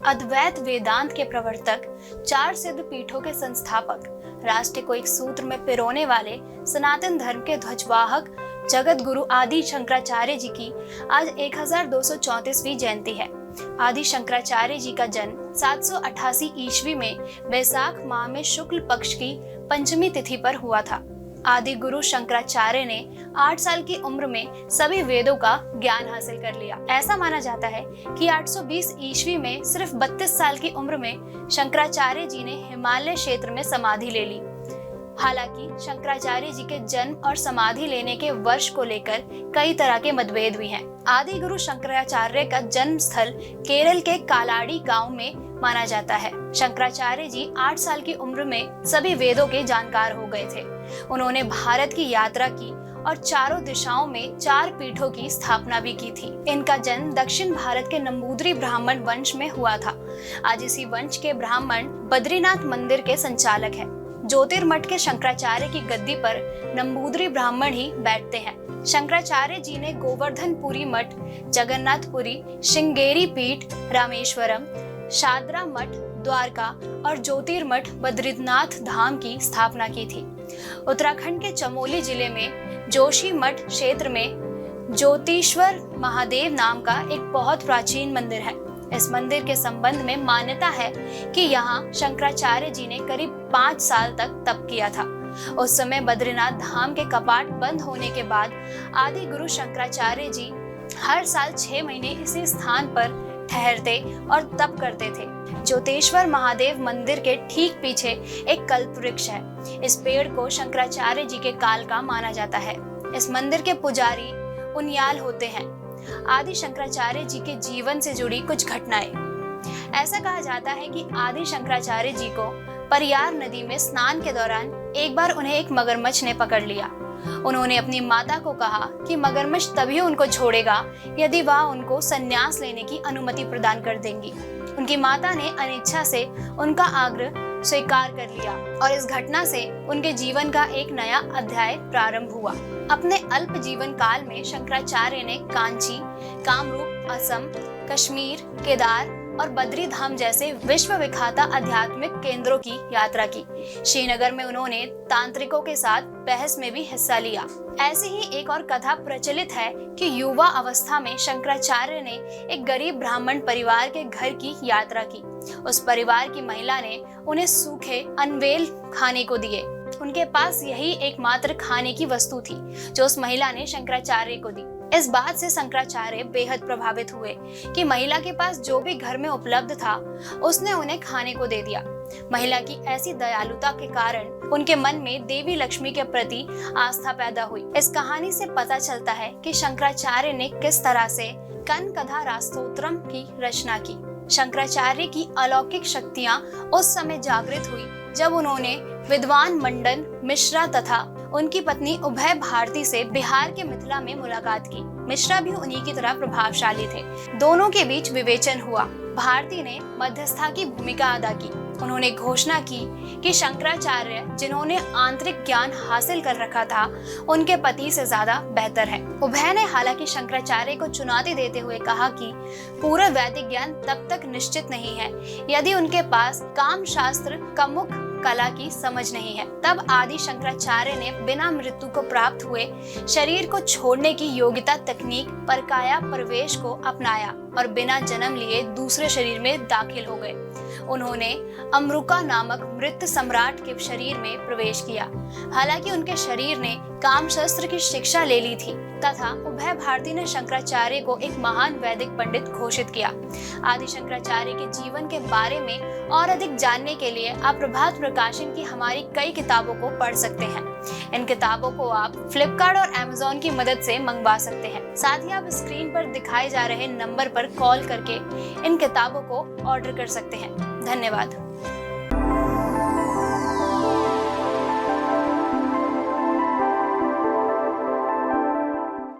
अद्वैत वेदांत के प्रवर्तक, 4 सिद्ध पीठों के संस्थापक, राष्ट्र को एक सूत्र में पिरोने वाले, सनातन धर्म के ध्वजवाहक जगत गुरु आदि शंकराचार्य जी की आज 1234वीं जयंती है। आदि शंकराचार्य जी का जन्म 788 ईस्वी में वैशाख माह में शुक्ल पक्ष की पंचमी तिथि पर हुआ था। आदि गुरु शंकराचार्य ने 8 साल की उम्र में सभी वेदों का ज्ञान हासिल कर लिया। ऐसा माना जाता है कि 820 ईस्वी में सिर्फ 32 साल की उम्र में शंकराचार्य जी ने हिमालय क्षेत्र में समाधि ले ली। हालांकि शंकराचार्य जी के जन्म और समाधि लेने के वर्ष को लेकर कई तरह के मतभेद भी हैं। आदि गुरु शंकराचार्य का जन्म स्थल केरल के कालाड़ी गांव में माना जाता है। शंकराचार्य जी 8 साल की उम्र में सभी वेदों के जानकार हो गए थे। उन्होंने भारत की यात्रा की और चारों दिशाओं में 4 पीठों की स्थापना भी की थी। इनका जन्म दक्षिण भारत के नंबूद्री ब्राह्मण वंश में हुआ था। आज इसी वंश के ब्राह्मण बद्रीनाथ मंदिर के संचालक हैं। ज्योतिर्मठ के शंकराचार्य की गद्दी पर नंबूद्री ब्राह्मण ही बैठते हैं। शंकराचार्य जी ने गोवर्धनपुरी मठ, जगन्नाथपुरी, श्रृंगेरी पीठ, रामेश्वरम, शादरा मठ, द्वारका और ज्योतिर्मठ बद्रीनाथ धाम की स्थापना की थी। उत्तराखंड के चमोली जिले में जोशी मठ क्षेत्र में ज्योतिश्वर महादेव नाम का एक बहुत प्राचीन मंदिर है। इस मंदिर के संबंध में मान्यता है कि यहाँ शंकराचार्य जी ने करीब 5 साल तक तप किया था। उस समय बद्रीनाथ धाम के कपाट बंद होने के बाद आदि गुरु शंकराचार्य जी हर साल 6 महीने इसी स्थान पर ठहरते और तप करते थे। ज्योतिश्वर महादेव मंदिर के ठीक पीछे एक कल्प वृक्ष है। इस पेड़ को शंकराचार्य जी के काल का माना जाता है। इस मंदिर के पुजारी उनियाल होते हैं। आदि शंकराचार्य जी के जीवन से जुड़ी कुछ घटनाएं। ऐसा कहा जाता है कि आदि शंकराचार्य जी को परियार नदी में स्नान के दौरान एक बार उन्हें एक मगरमच्छ ने पकड़ लिया। उन्होंने अपनी माता को कहा कि मगरमच्छ तभी उनको छोड़ेगा यदि वह उनको संन्यास लेने की अनुमति प्रदान कर देंगी। उनकी माता ने अनिच्छा से उनका आग्रह स्वीकार कर लिया और इस घटना से उनके जीवन का एक नया अध्याय प्रारंभ हुआ। अपने अल्प जीवन काल में शंकराचार्य ने कांची, कामरूप, असम, कश्मीर, केदार और बद्री धाम जैसे विश्व विख्यात आध्यात्मिक केंद्रों की यात्रा की। श्रीनगर में उन्होंने तांत्रिकों के साथ बहस में भी हिस्सा लिया। ऐसी ही एक और कथा प्रचलित है कि युवा अवस्था में शंकराचार्य ने एक गरीब ब्राह्मण परिवार के घर की यात्रा की। उस परिवार की महिला ने उन्हें सूखे अनवेल खाने को दिए। उनके पास यही एकमात्र खाने की वस्तु थी जो उस महिला ने शंकराचार्य को दी। इस बात से शंकराचार्य बेहद प्रभावित हुए कि महिला के पास जो भी घर में उपलब्ध था उसने उन्हें खाने को दे दिया। महिला की ऐसी दयालुता के कारण उनके मन में देवी लक्ष्मी के प्रति आस्था पैदा हुई। इस कहानी से पता चलता है कि शंकराचार्य ने किस तरह से कनकधा रास्तोत्रम की रचना की। शंकराचार्य की अलौकिक शक्तियां उस समय जागृत हुई जब उन्होंने विद्वान मंडन मिश्रा तथा उनकी पत्नी उभय भारती से बिहार के मिथिला में मुलाकात की। मिश्रा भी उन्हीं की तरह प्रभावशाली थे। दोनों के बीच विवेचन हुआ। भारती ने मध्यस्थता की भूमिका अदा की। उन्होंने घोषणा की कि शंकराचार्य जिन्होंने आंतरिक ज्ञान हासिल कर रखा था उनके पति से ज्यादा बेहतर है। उभय ने हालांकि शंकराचार्य को चुनौती देते हुए कहा कि पूरा वैदिक ज्ञान तब तक निश्चित नहीं है यदि उनके पास काम शास्त्र कमुक कला की समझ नहीं है। तब आदि शंकराचार्य ने बिना मृत्यु को प्राप्त हुए शरीर को छोड़ने की योग्यता तकनीक परकाया प्रवेश को अपनाया और बिना जन्म लिए दूसरे शरीर में दाखिल हो गए। उन्होंने अमरुका नामक मृत सम्राट के शरीर में प्रवेश किया। हालांकि उनके शरीर ने काम शास्त्र की शिक्षा ले ली थी तथा उभय भारती ने शंकराचार्य को एक महान वैदिक पंडित घोषित किया। आदि शंकराचार्य के जीवन के बारे में और अधिक जानने के लिए आप प्रभात प्रकाशन की हमारी कई किताबों को पढ़ सकते हैं। इन किताबों को आप फ्लिपकार्ट और अमेज़न की मदद से मंगवा सकते हैं। साथ ही आप स्क्रीन पर दिखाए जा रहे नंबर पर कॉल करके इन किताबों को ऑर्डर कर सकते हैं। धन्यवाद।